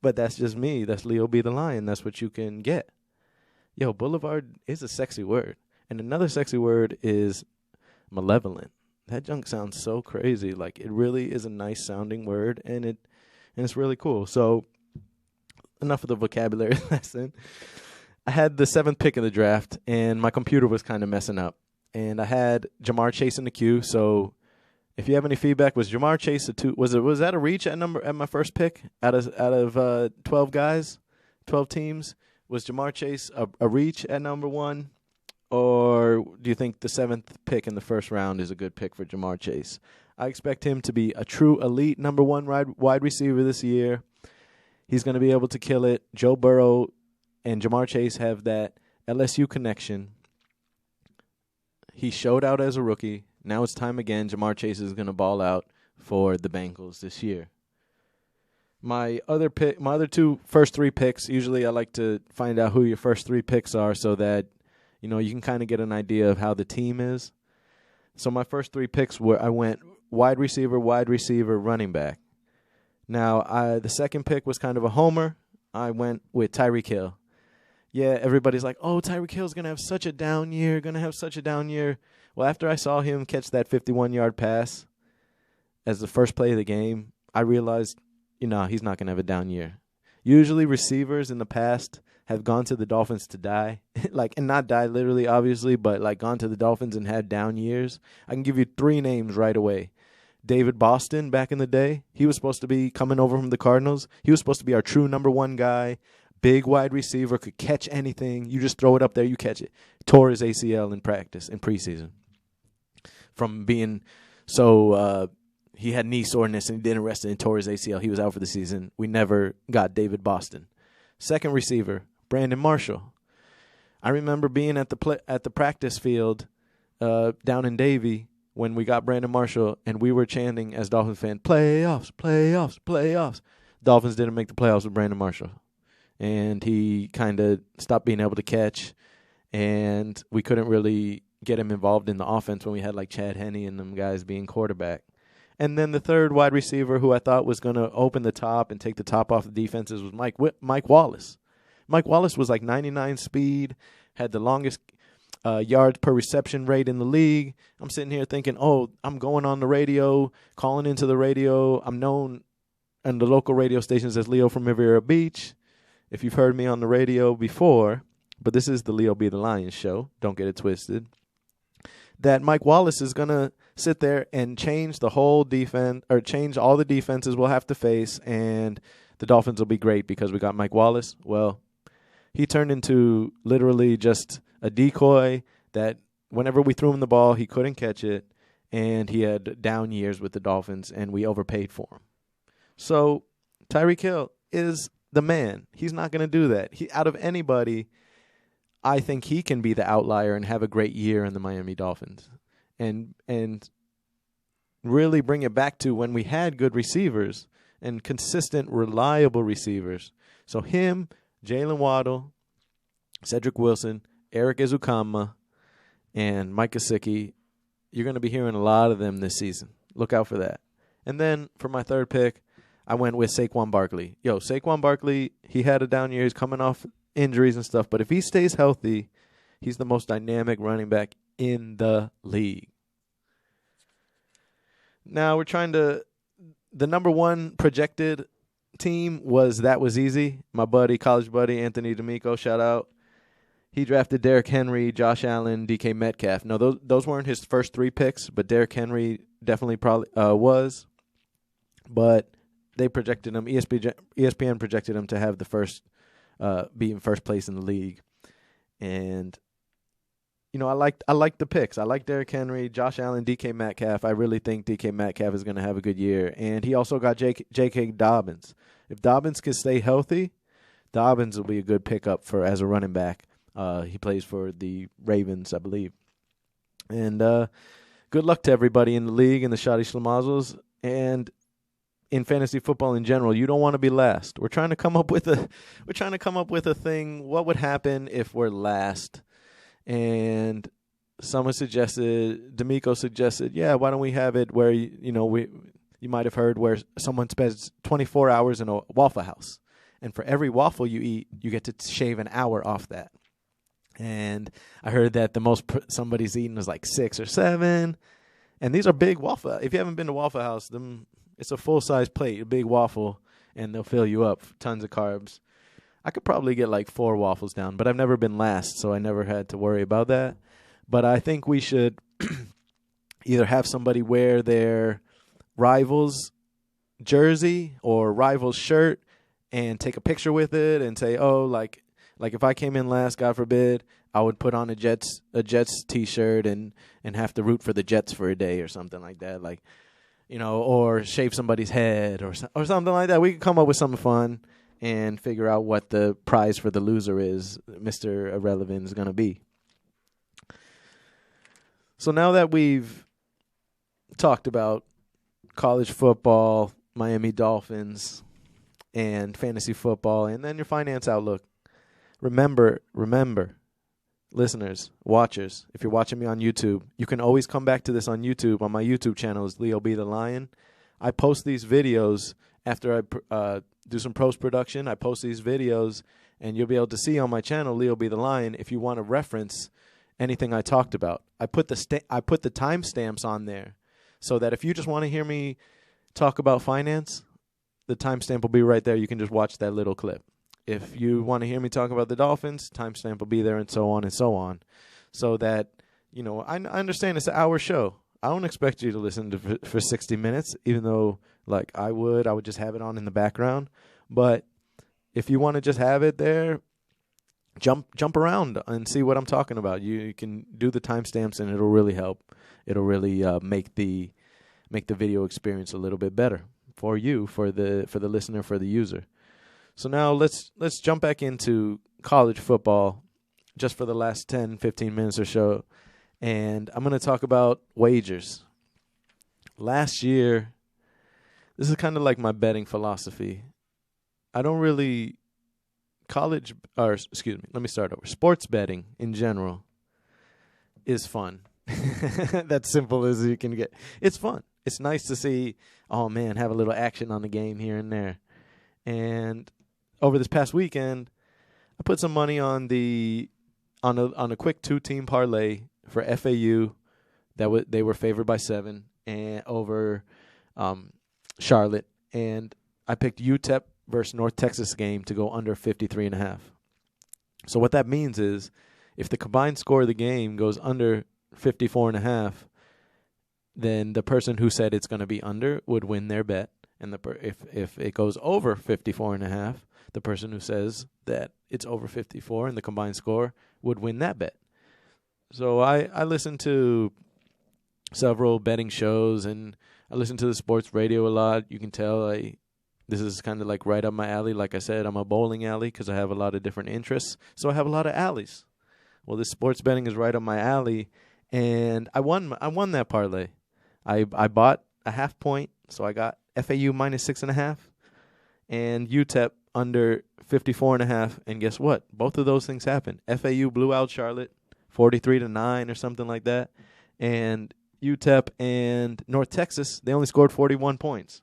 Speaker 2: But that's just me. That's Leo B. the Lion. That's what you can get. Yo, boulevard is a sexy word. And another sexy word is malevolent. That junk sounds so crazy. Like, it really is a nice sounding word, and it's really cool. So, enough of the vocabulary lesson. I had the 7th pick in the draft, and my computer was kind of messing up. And I had Jamar Chase in the queue. So, if you have any feedback, was Jamar Chase was that a reach at my first pick out of 12 guys, 12 teams? Was Jamar Chase a reach at number 1? Or do you think the 7th pick in the first round is a good pick for Jamar Chase? I expect him to be a true elite number 1 wide receiver this year. He's going to be able to kill it. Joe Burrow and Jamar Chase have that LSU connection. He showed out as a rookie. Now it's time again. Jamar Chase is going to ball out for the Bengals this year. My other two first three picks, usually I like to find out who your first three picks are so that, you can kind of get an idea of how the team is. So my first three picks were, I went wide receiver, running back. Now, the second pick was kind of a homer. I went with Tyreek Hill. Yeah, everybody's like, oh, Tyreek Hill's going to have such a down year, Well, after I saw him catch that 51-yard pass as the first play of the game, I realized, he's not going to have a down year. Usually receivers in the past have gone to the Dolphins to die, and not die literally, obviously, but gone to the Dolphins and had down years. I can give you three names right away. David Boston, back in the day, he was supposed to be coming over from the Cardinals. He was supposed to be our true number one guy, big wide receiver, could catch anything. You just throw it up there, you catch it. Tore his ACL in practice, in preseason. From being he had knee soreness and he didn't rest it and tore his ACL. He was out for the season. We never got David Boston. Second receiver, Brandon Marshall. I remember being at the practice field down in Davie when we got Brandon Marshall, and we were chanting as Dolphins fans, playoffs, playoffs, playoffs. Dolphins didn't make the playoffs with Brandon Marshall. And he kind of stopped being able to catch, and we couldn't really get him involved in the offense when we had Chad Henne and them guys being quarterback. And then the third wide receiver who I thought was going to open the top and take the top off the defenses was Mike Wallace. Mike Wallace was 99 speed, had the longest yards per reception rate in the league. I'm sitting here thinking, I'm going on the radio, calling into the radio. I'm known on the local radio stations as Leo from Riviera Beach. If you've heard me on the radio before, but this is the Leo B. the Lion show. Don't get it twisted. That Mike Wallace is going to sit there and change the whole defense, or change all the defenses we'll have to face, and the Dolphins will be great because we got Mike Wallace. Well, he turned into literally just a decoy that whenever we threw him the ball, he couldn't catch it, and he had down years with the Dolphins, and we overpaid for him. So Tyreek Hill is the man. He's not going to do that. Out of anybody, I think he can be the outlier and have a great year in the Miami Dolphins. And really bring it back to when we had good receivers and consistent, reliable receivers. So him, Jalen Waddle, Cedric Wilson, Eric Ezukama, and Mike Gesicki, you're going to be hearing a lot of them this season. Look out for that. And then for my third pick, I went with Saquon Barkley. Saquon Barkley, he had a down year. He's coming off injuries and stuff. But if he stays healthy, he's the most dynamic running back in the league. Now the number one projected team was That Was Easy. My college buddy, Anthony D'Amico, shout out. He drafted Derrick Henry, Josh Allen, DK Metcalf. No, those weren't his first three picks, but Derrick Henry definitely probably was. But they projected him. ESPN projected him to have the first, be in first place in the league. And I like the picks. I like Derrick Henry, Josh Allen, DK Metcalf. I really think DK Metcalf is going to have a good year. And he also got J.K. Dobbins. If Dobbins can stay healthy, Dobbins will be a good pickup as a running back. He plays for the Ravens, I believe. And good luck to everybody in the league and the Shoddy Shlimazels. And in fantasy football in general, you don't want to be last. We're trying to come up with a thing. What would happen if we're last? And someone suggested, D'Amico suggested, why don't we have it where you might have heard where someone spends 24 hours in a Waffle House, and for every waffle you eat, you get to shave an hour off that. And I heard that the most somebody's eaten is 6 or 7, and these are big waffle. If you haven't been to Waffle House, it's a full size plate, a big waffle, and they'll fill you up, tons of carbs. I could probably get 4 waffles down, but I've never been last, so I never had to worry about that. But I think we should either have somebody wear their rival's jersey or rival's shirt and take a picture with it and say, like if I came in last, God forbid, I would put on a Jets T-shirt and have to root for the Jets for a day or something like that, or shave somebody's head or something like that. We could come up with something fun. and figure out what the prize for the loser is, Mr. Irrelevant, is going to be. So now that we've talked about college football, Miami Dolphins, and fantasy football, and then your finance outlook, remember, listeners, watchers, if you're watching me on YouTube, you can always come back to this on YouTube. On my YouTube channel is Leo B. the Lion. I post these videos after I do some post-production. I post these videos, and you'll be able to see on my channel, Leo B. the Lion, if you want to reference anything I talked about. I put the timestamps on there so that if you just want to hear me talk about finance, the timestamp will be right there. You can just watch that little clip. If you want to hear me talk about the Dolphins, timestamp will be there, and so on and so on. So that, I understand it's an hour show. I don't expect you to listen to for 60 minutes, even though, like, I would just have it on in the background. But if you want to just have it there, jump around and see what I'm talking about. You can do the timestamps, and it'll really help. It'll really make the video experience a little bit better for you, for the listener, for the user. So now let's jump back into college football just for the last 10, 15 minutes or so. And I'm going to talk about wagers. Last year, this is kind of like my betting philosophy. Let me start over. Sports betting in general is fun. That's simple as you can get. It's fun. It's nice to see, oh man, have a little action on the game here and there. And over this past weekend, I put some money on a quick 2-team parlay for FAU. They were favored by 7 and over Charlotte, and I picked UTEP versus North Texas game to go under 53.5. So what that means is, if the combined score of the game goes under 54.5, then the person who said it's going to be under would win their bet, and if it goes over 54.5, the person who says that it's over 54 and the combined score would win that bet. So I listen to several betting shows, and I listen to the sports radio a lot. You can tell this is kind of like right up my alley. Like I said, I'm a bowling alley because I have a lot of different interests. So I have a lot of alleys. Well, this sports betting is right up my alley, and I won that parlay. I bought a half point, so I got FAU minus 6.5 and UTEP under 54.5. And guess what? Both of those things happened. FAU blew out Charlotte 43-9 or something like that, and UTEP and North Texas, they only scored 41 points.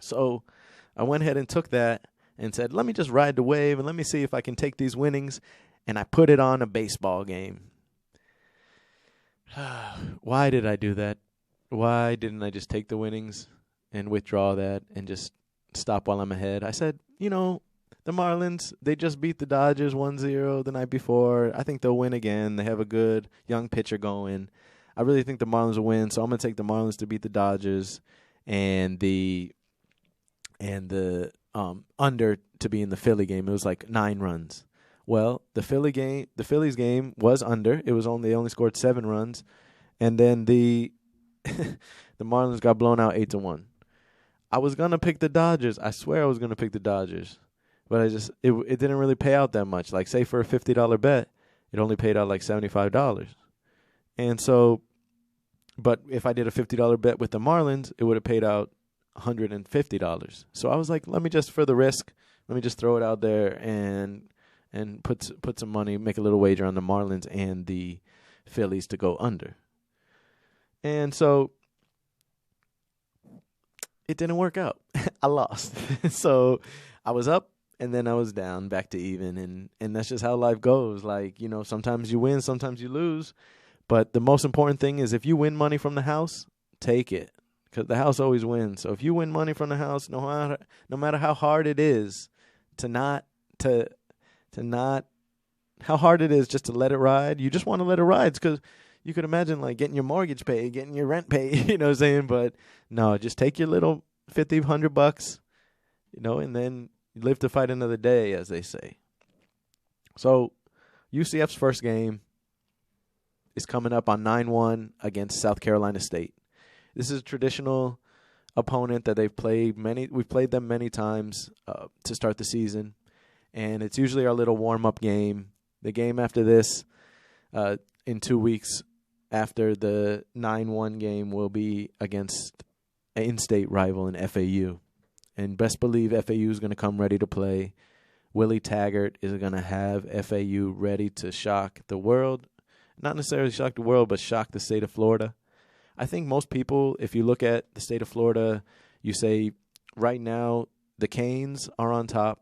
Speaker 2: So I went ahead and took that and said, let me just ride the wave and let me see if I can take these winnings. And I put it on a baseball game. Why did I do that? Why didn't I just take the winnings and withdraw that and just stop while I'm ahead? I said, the Marlins, they just beat the Dodgers 1-0 the night before. I think they'll win again. They have a good young pitcher going. I really think the Marlins will win, so I'm going to take the Marlins to beat the Dodgers and the under to be in the Philly game. It was like 9 runs. Well, the Phillies game was under. They only scored 7 runs, and then the Marlins got blown out 8-1. I was gonna pick the Dodgers. I swear I was gonna pick the Dodgers, but it didn't really pay out that much. Like, say for a $50 bet, it only paid out like $75. And so, but if I did a $50 bet with the Marlins, it would have paid out $150. So I was like, let me just, for the risk, let me just throw it out there and put some money, make a little wager on the Marlins and the Phillies to go under. And so it didn't work out. I lost. So I was up and then I was down, back to even, and that's just how life goes. Like, sometimes you win, sometimes you lose. But the most important thing is, if you win money from the house, take it, because the house always wins. So if you win money from the house, no matter how hard it is how hard it is just to let it ride, you just want to let it ride, because you could imagine like getting your mortgage paid, getting your rent paid, you know what I'm saying? But no, just take your little $50, $100, and then live to fight another day, as they say. So UCF's first game is coming up on 9-1 against South Carolina State. This is a traditional opponent that they've played. We've played them many times to start the season, and it's usually our little warm-up game. The game after this, in 2 weeks after the 9-1 game, will be against an in-state rival in FAU. And best believe FAU is going to come ready to play. Willie Taggart is going to have FAU ready to shock the world. Not necessarily shock the world, but shock the state of Florida. I think most people, if you look at the state of Florida, you say right now the Canes are on top.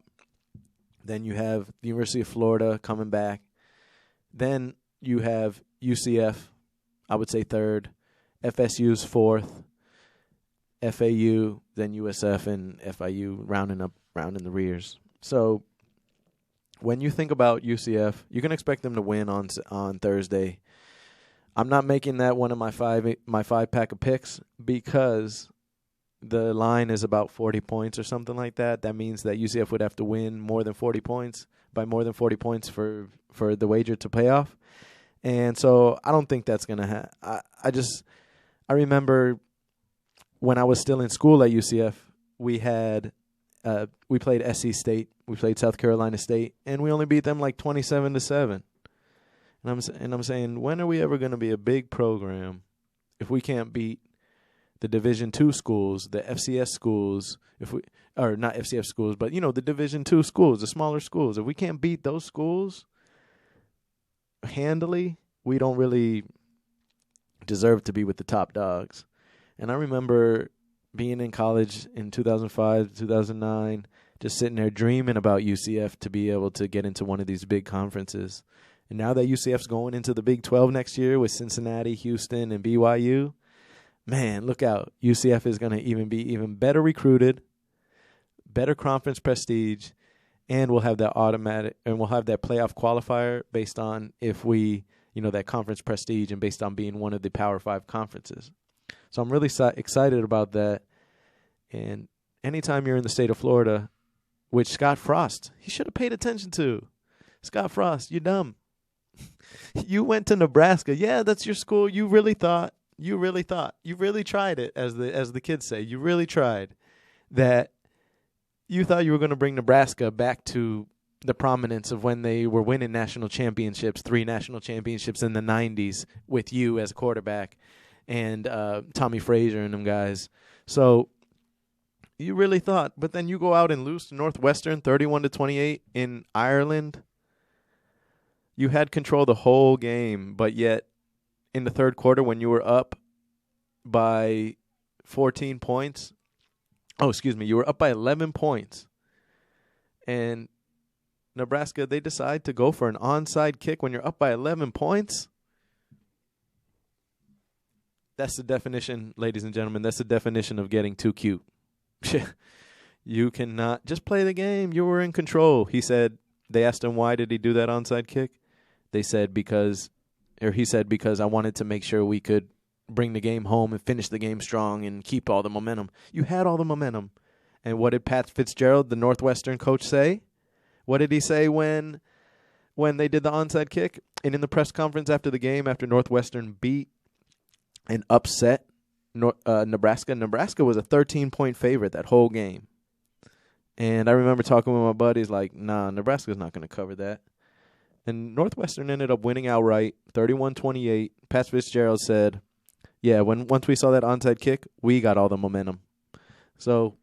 Speaker 2: Then you have the University of Florida coming back. Then you have UCF, I would say third. FSU's fourth. FAU, then USF, and FIU rounding the rears. So when you think about UCF, you can expect them to win on Thursday. I'm not making that one of my five pack of picks because the line is about 40 points or something like that. That means that UCF would have to win more than 40 points, by more than 40 points for the wager to pay off. And so I don't think that's going to happen. I remember when I was still in school at UCF, we played SC State, we played South Carolina State, and we only beat them like 27-7. And I'm saying, when are we ever going to be a big program if we can't beat the Division II schools, the FCS schools, or not FCS schools, but the Division II schools, the smaller schools? If we can't beat those schools handily, we don't really deserve to be with the top dogs. And I remember being in college in 2005, 2009, just sitting there dreaming about UCF to be able to get into one of these big conferences. And now that UCF's going into the Big 12 next year with Cincinnati, Houston, and BYU, man, look out. UCF is going to be even better recruited, better conference prestige, and we'll have that playoff qualifier based on if we, that conference prestige and based on being one of the Power 5 conferences. So I'm really excited about that. And anytime you're in the state of Florida, which Scott Frost, he should have paid attention to. Scott Frost, you're dumb. You went to Nebraska. Yeah, that's your school. You really tried it, as the kids say. You really tried that. You thought you were going to bring Nebraska back to the prominence of when they were winning national championships, 3 national championships in the 90s with you as a quarterback and Tommy Frazier and them guys. So you really thought, but then you go out and lose to Northwestern 31-28 in Ireland. You had control the whole game, but yet in the third quarter when you were up by 14 points, you were up by 11 points. And Nebraska, they decide to go for an onside kick when you're up by 11 points. That's the definition, ladies and gentlemen. That's the definition of getting too cute. You cannot just play the game. You were in control. They asked him, why did he do that onside kick? He said, because I wanted to make sure we could bring the game home and finish the game strong and keep all the momentum. You had all the momentum. And what did Pat Fitzgerald, the Northwestern coach, say? What did he say when they did the onside kick? And in the press conference after the game, after Northwestern beat and upset Nebraska was a 13-point favorite that whole game. And I remember talking with my buddies like, nah, Nebraska's not going to cover that. And Northwestern ended up winning outright, 31-28. Pat Fitzgerald said, yeah, once we saw that onside kick, we got all the momentum. So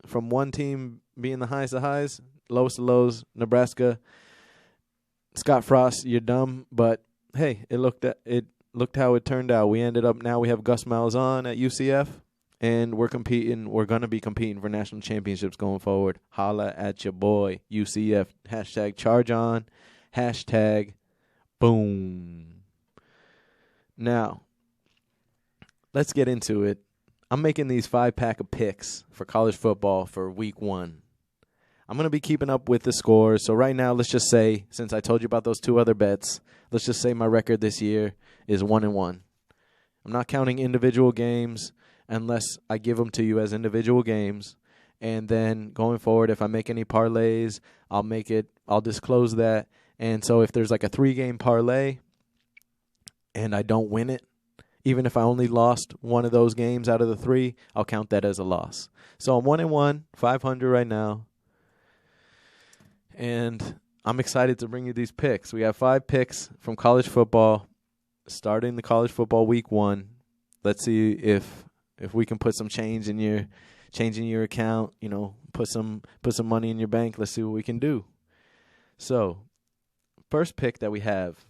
Speaker 2: from one team being the highest of highs, lowest of lows, Nebraska, Scott Frost, you're dumb, but hey, it looked how it turned out. We ended up, now we have Gus Malzahn at UCF, and we're going to be competing for national championships going forward. Holla at your boy, UCF, #charge on, #boom. Now, let's get into it. I'm making these 5-pack of picks for college football for week 1. I'm going to be keeping up with the scores. So right now, let's just say, since I told you about those 2 other bets, let's just say my record this year is 1-1. I'm not counting individual games unless I give them to you as individual games. And then going forward, if I make any parlays, I'll disclose that. And so if there's like a 3-game parlay and I don't win it, Even if I only lost one of those games out of the 3, I'll count that as a loss. So I'm 1-1, 500 right now. And I'm excited to bring you these picks. We have 5 picks from college football, starting the college football week 1. Let's see if we can put some change in your account, put some money in your bank. Let's see what we can do. So, first pick that we have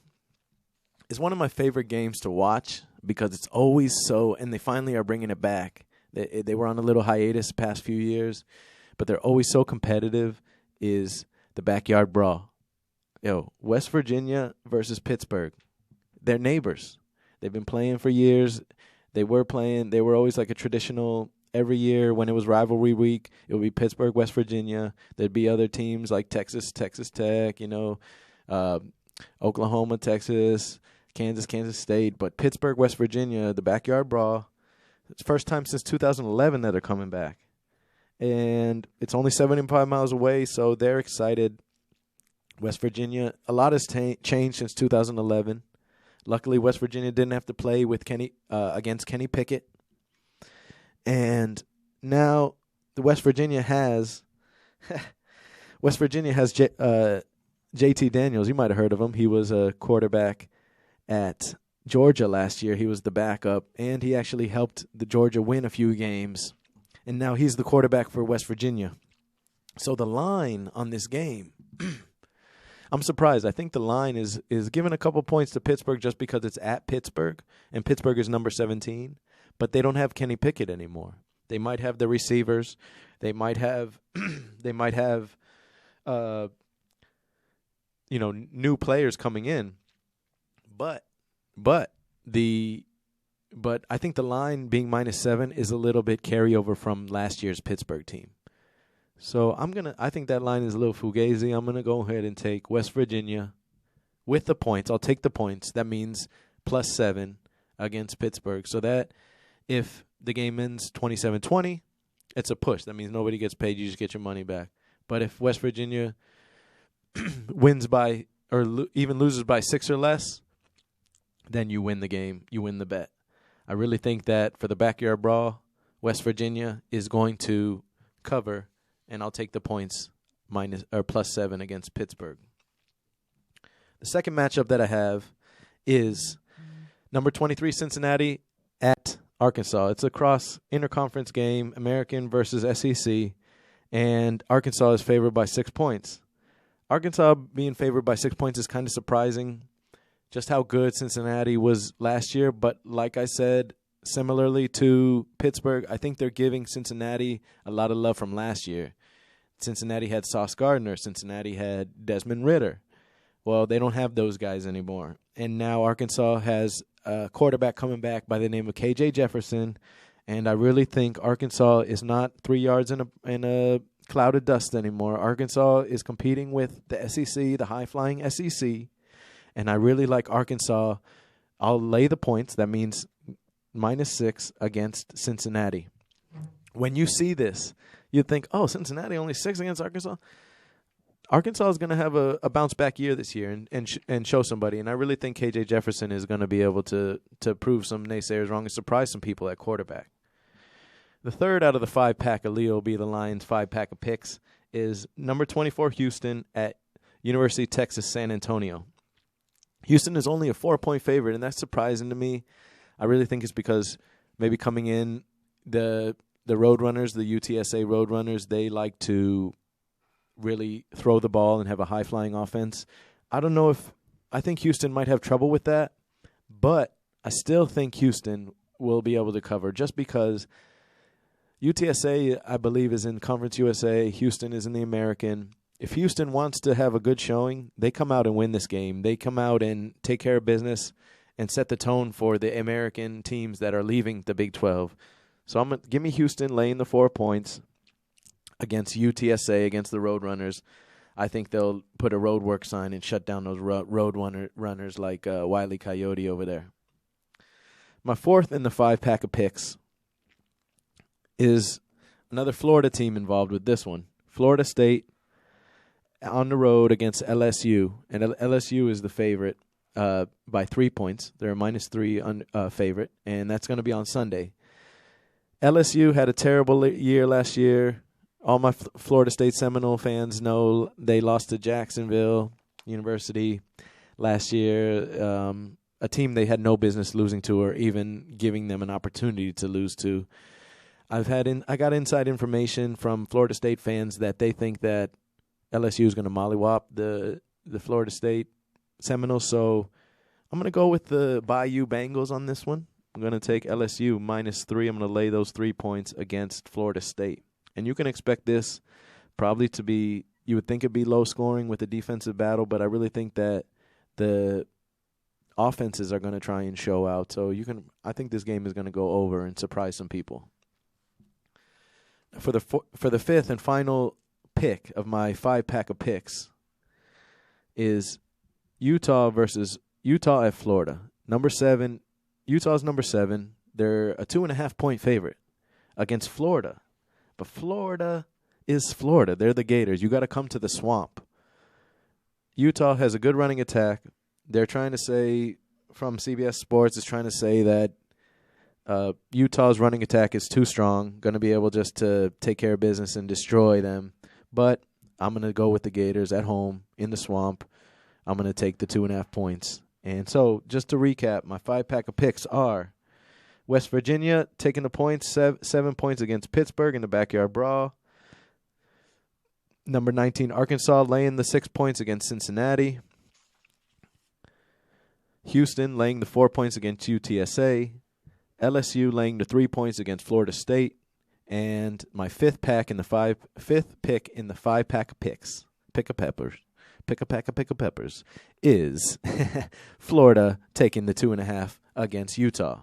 Speaker 2: is one of my favorite games to watch because it's always and they finally are bringing it back. They were on a little hiatus the past few years, but they're always so competitive, is the backyard brawl. West Virginia versus Pittsburgh. They're neighbors. They've been playing for years. They were always like a traditional, every year when it was rivalry week, it would be Pittsburgh, West Virginia. There'd be other teams like Texas Tech, Oklahoma, Texas, Kansas State. But Pittsburgh, West Virginia, the backyard brawl, it's the first time since 2011 that they're coming back. And it's only 75 miles away, so they're excited. West Virginia, a lot has changed since 2011. Luckily, West Virginia didn't have to play with against Kenny Pickett. And now the West Virginia has JT Daniels. You might have heard of him. He was a quarterback at Georgia last year. He was the backup, and he actually helped the Georgia win a few games. And now he's the quarterback for West Virginia. So the line on this game, I'm surprised. I think the line is giving a couple points to Pittsburgh just because it's at Pittsburgh, and Pittsburgh is number 17. But they don't have Kenny Pickett anymore. They might have the receivers. They might have new players coming in. But I think the line being -7 is a little bit carryover from last year's Pittsburgh team. So I think that line is a little fugazi. I'm gonna go ahead and take West Virginia with the points. I'll take the points. That means +7 against Pittsburgh. So that if the game ends 27-20, it's a push. That means nobody gets paid. You just get your money back. But if West Virginia wins by even loses by 6 or less, then you win the game. You win the bet. I really think that for the backyard brawl, West Virginia is going to cover, and I'll take the points +7 against Pittsburgh. The second matchup that I have is number 23 Cincinnati at Arkansas. It's a cross interconference game, American versus SEC, and Arkansas is favored by 6 points. Arkansas being favored by 6 points is kind of surprising, just how good Cincinnati was last year. But like I said, similarly to Pittsburgh, I think they're giving Cincinnati a lot of love from last year. Cincinnati had Sauce Gardner. Cincinnati had Desmond Ridder. Well, they don't have those guys anymore. And now Arkansas has a quarterback coming back by the name of KJ Jefferson. And I really think Arkansas is not 3 yards in a cloud of dust anymore. Arkansas is competing with the SEC, the high-flying SEC. And I really like Arkansas. I'll lay the points. That means -6 against Cincinnati. When you see this, you think, oh, Cincinnati only 6 against Arkansas? Arkansas is going to have a bounce-back year this year and show somebody. And I really think KJ Jefferson is going to be able to prove some naysayers wrong and surprise some people at quarterback. The third out of the 5-pack of Leo will be the Lions' 5-pack of picks is number 24 Houston at University of Texas San Antonio. Houston is only a 4-point favorite, and that's surprising to me. I really think it's because maybe coming in, the Roadrunners, the UTSA Roadrunners, they like to really throw the ball and have a high-flying offense. I don't know I think Houston might have trouble with that, but I still think Houston will be able to cover just because UTSA, I believe, is in Conference USA. Houston is in the American. If Houston wants to have a good showing, they come out and win this game. They come out and take care of business and set the tone for the American teams that are leaving the Big 12. So give me Houston laying the 4 points against UTSA, against the Roadrunners. I think they'll put a roadwork sign and shut down those runners like Wile E. Coyote over there. My fourth in the 5-pack of picks is another Florida team involved with this one. Florida State on the road against LSU, and LSU is the favorite by 3 points. They're a -3 favorite, and that's going to be on Sunday. LSU had a terrible year last year. All my Florida State Seminole fans know they lost to Jacksonville University last year, a team they had no business losing to or even giving them an opportunity to lose to. I got inside information from Florida State fans that they think that LSU is going to mollywop the Florida State Seminoles, so I'm going to go with the Bayou Bengals on this one. I'm going to take LSU -3. I'm going to lay those 3 points against Florida State. And you can expect this probably to be, you would think it'd be low scoring with a defensive battle, but I really think that the offenses are going to try and show out. So I think this game is going to go over and surprise some people. For the fifth and final pick of my 5-pack of picks is Utah at Florida. Utah's number 7. They're a 2.5-point favorite against Florida. But Florida is Florida. They're the Gators. You got to come to the swamp. Utah has a good running attack. They're trying to say, from CBS Sports, is trying to say that Utah's running attack is too strong, going to be able just to take care of business and destroy them. But I'm going to go with the Gators at home in the swamp. I'm going to take the 2.5 points. And so, just to recap, my 5-pack of picks are West Virginia taking the points, 7 points against Pittsburgh in the backyard brawl. Number 19, Arkansas laying the 6 points against Cincinnati. Houston laying the 4 points against UTSA. LSU laying the 3 points against Florida State. And my fifth pick in the 5-pack of picks, pick a pack of peppers, is Florida taking the 2.5 against Utah.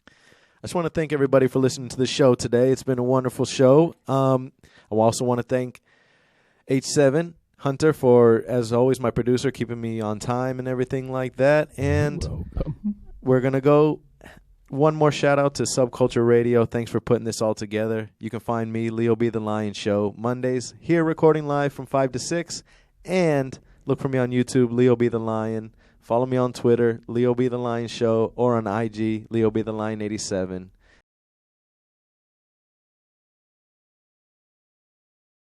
Speaker 2: I just want to thank everybody for listening to the show today. It's been a wonderful show. I also want to thank H7 Hunter for, as always, my producer, keeping me on time and everything like that. And we're going to go one more shout-out to Subculture Radio. Thanks for putting this all together. You can find me, Leo B. the Lion Show, Mondays, here recording live from 5 to 6. And look for me on YouTube, Leo B. the Lion. Follow me on Twitter, Leo B. the Lion Show, or on IG, Leo B. the Lion 87.